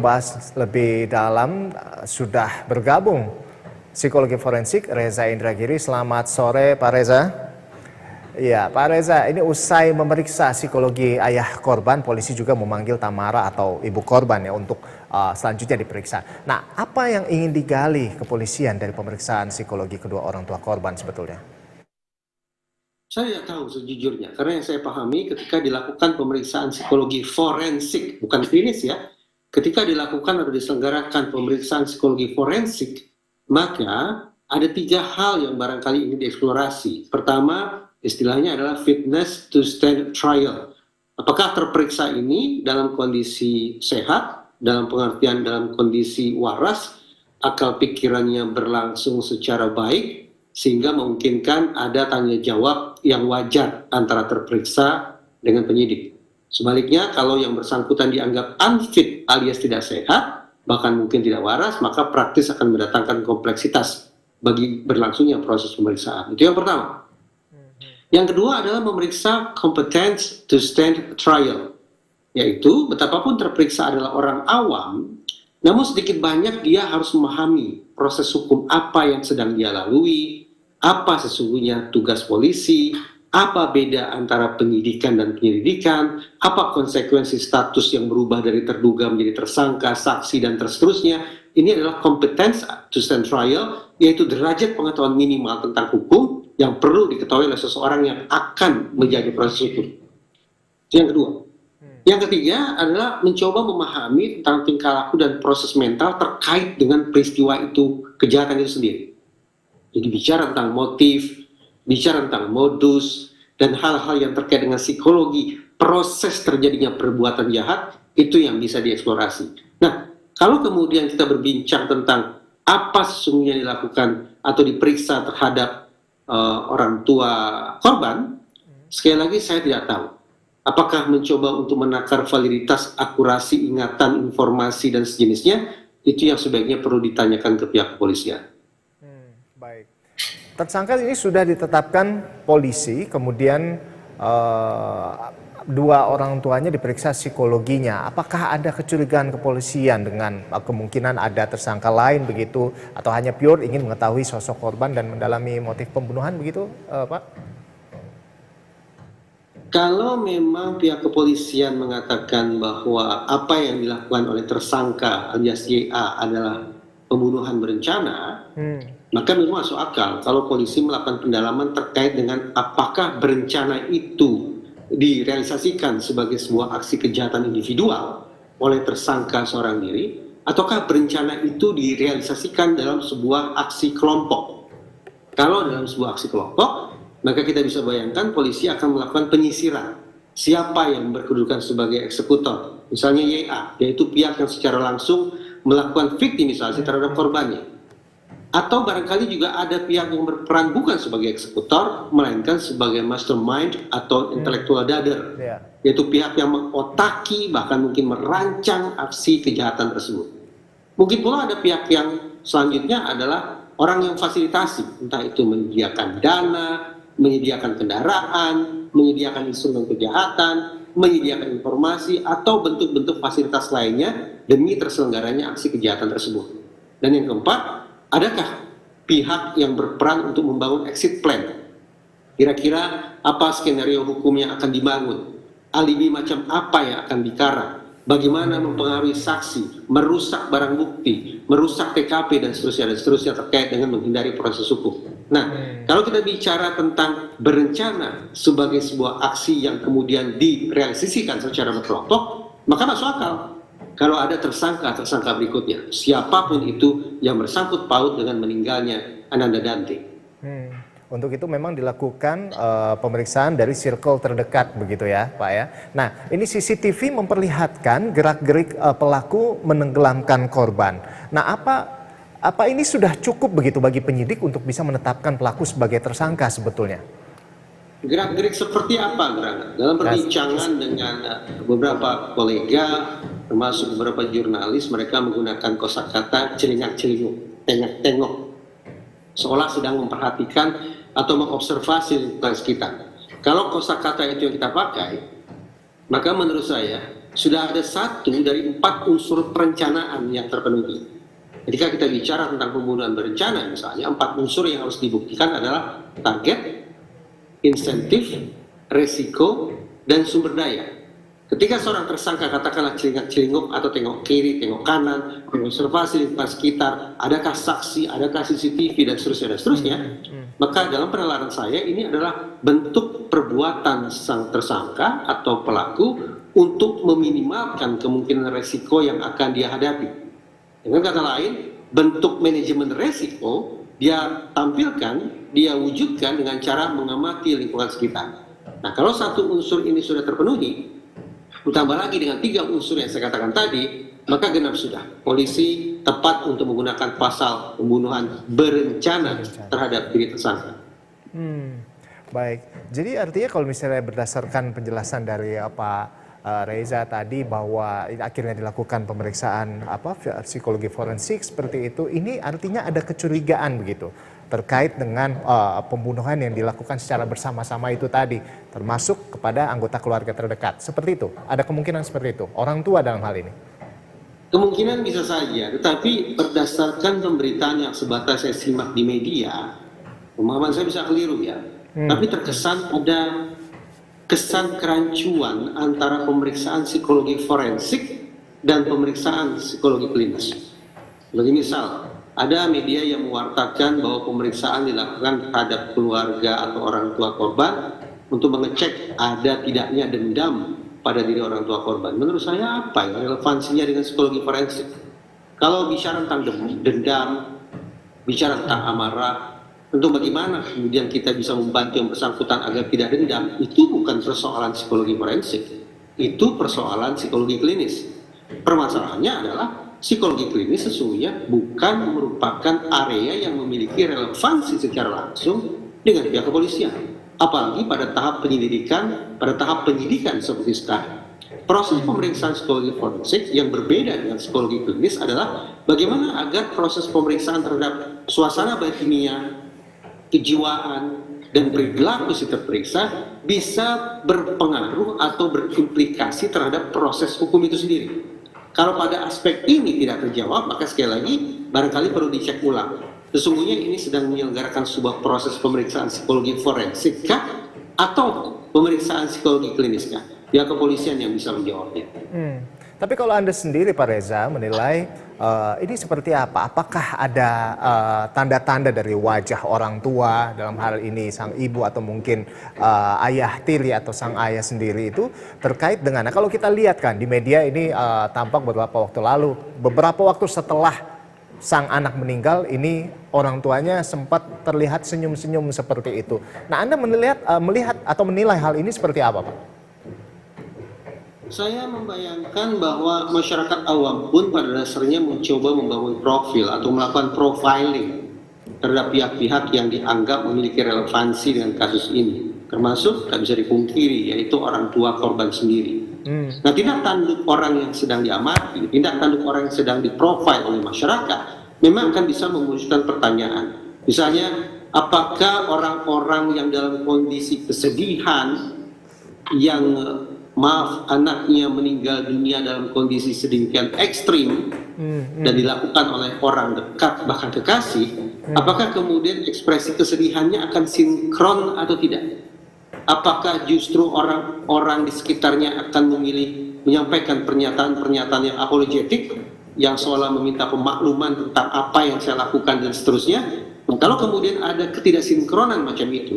membahas lebih dalam sudah bergabung psikologi forensik Reza Indragiri. Selamat sore Pak Reza. Ya Pak Reza, ini usai memeriksa psikologi ayah korban, polisi juga memanggil Tamara atau ibu korban ya untuk selanjutnya diperiksa. Nah, apa yang ingin digali kepolisian dari pemeriksaan psikologi kedua orang tua korban sebetulnya? Saya tidak tahu sejujurnya, karena yang saya pahami ketika dilakukan pemeriksaan psikologi forensik, bukan klinis ya, ketika dilakukan atau diselenggarakan pemeriksaan psikologi forensik, maka ada 3 hal yang barangkali ingin dieksplorasi. Pertama, istilahnya adalah fitness to stand trial. Apakah terperiksa ini dalam kondisi sehat, dalam pengertian dalam kondisi waras, akal pikirannya berlangsung secara baik, sehingga memungkinkan ada tanya jawab yang wajar antara terperiksa dengan penyidik. Sebaliknya, kalau yang bersangkutan dianggap unfit alias tidak sehat, bahkan mungkin tidak waras, maka praktis akan mendatangkan kompleksitas bagi berlangsungnya proses pemeriksaan. Itu yang pertama. Yang kedua adalah memeriksa competence to stand trial, yaitu betapapun terperiksa adalah orang awam, namun sedikit banyak dia harus memahami proses hukum apa yang sedang dia lalui, apa sesungguhnya tugas polisi, apa beda antara penyidikan dan penyelidikan, apa konsekuensi status yang berubah dari terduga menjadi tersangka, saksi, dan seterusnya. Ini adalah competence to stand trial, yaitu derajat pengetahuan minimal tentang hukum yang perlu diketahui oleh seseorang yang akan menjadi proses hukum. Itu yang kedua. Yang ketiga adalah mencoba memahami tentang tingkah laku dan proses mental terkait dengan peristiwa itu, kejahatan itu sendiri. Jadi bicara tentang motif, bicara tentang modus, dan hal-hal yang terkait dengan psikologi, proses terjadinya perbuatan jahat, itu yang bisa dieksplorasi. Nah, kalau kemudian kita berbincang tentang apa sesungguhnya dilakukan atau diperiksa terhadap orang tua korban, sekali lagi saya tidak tahu. Apakah mencoba untuk menakar validitas, akurasi, ingatan, informasi, dan sejenisnya, itu yang sebaiknya perlu ditanyakan ke pihak kepolisian. Baik. Tersangka ini sudah ditetapkan polisi, kemudian 2 orang tuanya diperiksa psikologinya. Apakah ada kecurigaan kepolisian dengan kemungkinan ada tersangka lain begitu, atau hanya pure ingin mengetahui sosok korban dan mendalami motif pembunuhan begitu, Pak? Kalau memang pihak kepolisian mengatakan bahwa apa yang dilakukan oleh tersangka alias YA adalah pembunuhan berencana, maka memang masuk akal kalau polisi melakukan pendalaman terkait dengan apakah berencana itu direalisasikan sebagai sebuah aksi kejahatan individual oleh tersangka seorang diri, ataukah berencana itu direalisasikan dalam sebuah aksi kelompok. Kalau dalam sebuah aksi kelompok, maka kita bisa bayangkan polisi akan melakukan penyisiran siapa yang berkedudukan sebagai eksekutor, misalnya YA, yaitu pihak yang secara langsung melakukan viktimisasi terhadap korbannya. Atau barangkali juga ada pihak yang berperan bukan sebagai eksekutor, melainkan sebagai mastermind atau intellectual dader, yaitu pihak yang mengotaki bahkan mungkin merancang aksi kejahatan tersebut. Mungkin pula ada pihak yang selanjutnya adalah orang yang fasilitasi, entah itu menyediakan dana, menyediakan kendaraan, menyediakan instrumen kejahatan, menyediakan informasi, atau bentuk-bentuk fasilitas lainnya demi terselenggaranya aksi kejahatan tersebut. Dan yang keempat, adakah pihak yang berperan untuk membangun exit plan? Kira-kira apa skenario hukum yang akan dibangun? Alibi macam apa yang akan dikarang? Bagaimana mempengaruhi saksi, merusak barang bukti, merusak TKP, dan seterusnya terkait dengan menghindari proses hukum. Nah, kalau kita bicara tentang berencana sebagai sebuah aksi yang kemudian direalisasikan secara berkelompok, maka masuk akal kalau ada tersangka berikutnya, siapapun itu yang bersangkut paut dengan meninggalnya Ananda Dante. Untuk itu memang dilakukan pemeriksaan dari circle terdekat begitu ya Pak ya. Nah, ini CCTV memperlihatkan gerak-gerik pelaku menenggelamkan korban. Nah, apa ini sudah cukup begitu bagi penyidik untuk bisa menetapkan pelaku sebagai tersangka sebetulnya? Gerak-gerik seperti apa, Gerana? Dalam perbincangan dengan beberapa kolega, termasuk beberapa jurnalis, mereka menggunakan kosakata celingak-celinguk, tengok-tengok, seolah sedang memperhatikan atau mengobservasi lingkungan sekitar. Kalau kosakata itu yang kita pakai, maka menurut saya sudah ada 1 dari 4 unsur perencanaan yang terpenuhi. Ketika kita bicara tentang pembunuhan berencana misalnya, 4 unsur yang harus dibuktikan adalah target, insentif, resiko, dan sumber daya. Ketika seorang tersangka katakanlah celingak-celinguk atau tengok kiri, tengok kanan, observasi lingkungan sekitar, adakah saksi, adakah CCTV, dan seterusnya, maka dalam penalaran saya ini adalah bentuk perbuatan sang tersangka atau pelaku untuk meminimalkan kemungkinan resiko yang akan dia hadapi. Dengan kata lain, bentuk manajemen resiko dia tampilkan, dia wujudkan dengan cara mengamati lingkungan sekitar. Nah, kalau 1 unsur ini sudah terpenuhi, ditambah lagi dengan 3 unsur yang saya katakan tadi, maka genap sudah. Polisi tepat untuk menggunakan pasal pembunuhan berencana terhadap diri tersangka. Baik, jadi artinya kalau misalnya berdasarkan penjelasan dari Pak Reza tadi bahwa akhirnya dilakukan pemeriksaan psikologi forensik seperti itu, ini artinya ada kecurigaan begitu terkait dengan pembunuhan yang dilakukan secara bersama-sama itu tadi, termasuk kepada anggota keluarga terdekat. Seperti itu, ada kemungkinan seperti itu, orang tua dalam hal ini? Kemungkinan bisa saja, tetapi berdasarkan pemberitaan yang sebatas saya simak di media, pemahaman saya bisa keliru ya, tapi terkesan ada kesan kerancuan antara pemeriksaan psikologi forensik dan pemeriksaan psikologi klinis. Bagi misal, ada media yang mewartakan bahwa pemeriksaan dilakukan terhadap keluarga atau orang tua korban untuk mengecek ada tidaknya dendam pada diri orang tua korban. Menurut saya apa ya relevansinya dengan psikologi forensik? Kalau bicara tentang dendam, bicara tentang amarah, tentu bagaimana kemudian kita bisa membantu yang bersangkutan agar tidak dendam, itu bukan persoalan psikologi forensik, itu persoalan psikologi klinis. Permasalahannya adalah psikologi klinis sesungguhnya bukan merupakan area yang memiliki relevansi secara langsung dengan pihak kepolisian, apalagi pada tahap penyidikan seperti sekarang. Proses pemeriksaan psikologi forensik yang berbeda dengan psikologi klinis adalah bagaimana agar proses pemeriksaan terhadap suasana batinia, kejiwaan, dan perilaku si terperiksa bisa berpengaruh atau berimplikasi terhadap proses hukum itu sendiri. Kalau pada aspek ini tidak terjawab, maka sekali lagi barangkali perlu dicek ulang. Sesungguhnya ini sedang menyelenggarakan sebuah proses pemeriksaan psikologi forensik kah? Atau pemeriksaan psikologi klinis kah? Pihak kepolisian yang bisa menjawabnya. Tapi kalau Anda sendiri Pak Reza menilai ini seperti apa? Apakah ada tanda-tanda dari wajah orang tua dalam hal ini sang ibu atau mungkin ayah tiri atau sang ayah sendiri itu terkait dengan, nah kalau kita lihat kan di media ini tampak beberapa waktu lalu, beberapa waktu setelah sang anak meninggal ini orang tuanya sempat terlihat senyum-senyum seperti itu. Nah Anda melihat atau menilai hal ini seperti apa Pak? Saya membayangkan bahwa masyarakat awam pun pada dasarnya mencoba membangun profil atau melakukan profiling terhadap pihak-pihak yang dianggap memiliki relevansi dengan kasus ini. Termasuk, tak bisa dipungkiri, yaitu orang tua korban sendiri. Nah, tindak tanduk orang yang sedang diamati, tindak tanduk orang yang sedang diprofil oleh masyarakat, memang akan bisa memunculkan pertanyaan. Misalnya, apakah orang-orang yang dalam kondisi kesedihan, yang anaknya meninggal dunia dalam kondisi sedemikian ekstrim dan dilakukan oleh orang dekat bahkan kekasih, apakah kemudian ekspresi kesedihannya akan sinkron atau tidak? Apakah justru orang-orang di sekitarnya akan memilih menyampaikan pernyataan-pernyataan yang apologetik, yang seolah meminta pemakluman tentang apa yang saya lakukan dan seterusnya? Kalau kemudian ada ketidaksinkronan macam itu,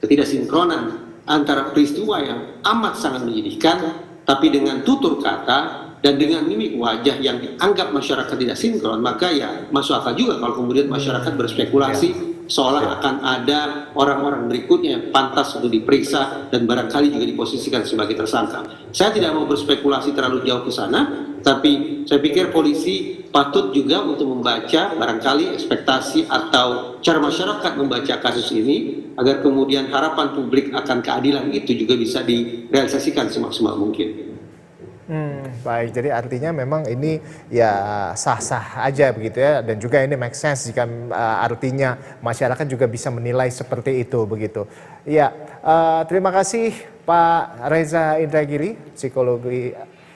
ketidaksinkronan antara peristiwa yang amat sangat menyedihkan, tapi dengan tutur kata dan dengan mimik wajah yang dianggap masyarakat tidak sinkron, maka ya masuk akal juga kalau kemudian masyarakat berspekulasi seolah akan ada orang-orang berikutnya yang pantas untuk diperiksa dan barangkali juga diposisikan sebagai tersangka. Saya tidak mau berspekulasi terlalu jauh ke sana, tapi saya pikir polisi patut juga untuk membaca barangkali ekspektasi atau cara masyarakat membaca kasus ini agar kemudian harapan publik akan keadilan itu juga bisa direalisasikan semaksimal mungkin. Baik, jadi artinya memang ini ya sah-sah aja begitu ya, dan juga ini make sense jika artinya masyarakat juga bisa menilai seperti itu begitu. Ya, terima kasih Pak Reza Indragiri, psikologi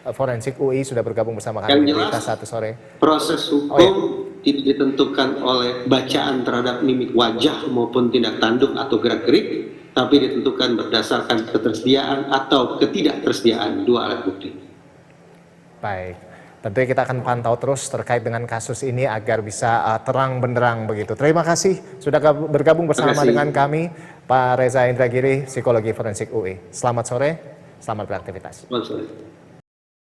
Forensik UI sudah bergabung bersama Yang kami di jelas, Berita Satu Sore. proses hukum tidak ditentukan oleh bacaan terhadap mimik wajah maupun tindak tanduk atau gerak-gerik, tapi ditentukan berdasarkan ketersediaan atau ketidaktersediaan dua alat bukti. Baik, tentunya kita akan pantau terus terkait dengan kasus ini agar bisa terang benderang begitu. Terima kasih sudah bergabung bersama dengan kami, Pak Reza Indragiri, Psikologi Forensik UI. Selamat sore, selamat beraktivitas. Selamat sore.